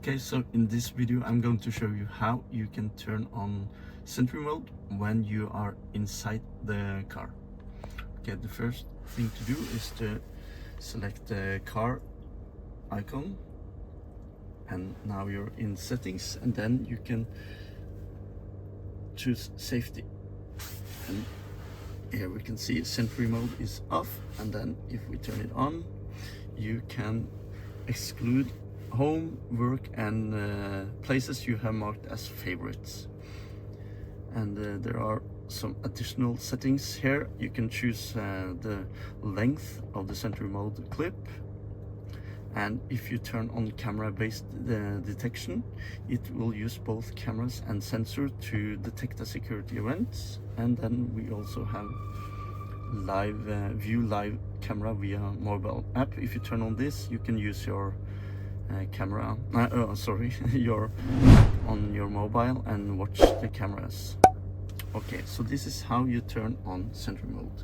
Okay, so in this video I'm going to show you how you can turn on Sentry mode when you are inside the car. Okay, the first thing to do is to select the car icon, and now you're in settings, and then you can choose safety, and here we can see Sentry mode is off, and then if we turn it on you can exclude home, work and places you have marked as favorites. And there are some additional settings here. You can choose the length of the Sentry mode clip, and if you turn on camera based detection, it will use both cameras and sensor to detect a security event. And then we also have live view live camera via mobile app. If you turn on this, you can use your camera your app on your mobile and watch the cameras. Okay, so this is how you turn on Sentry mode.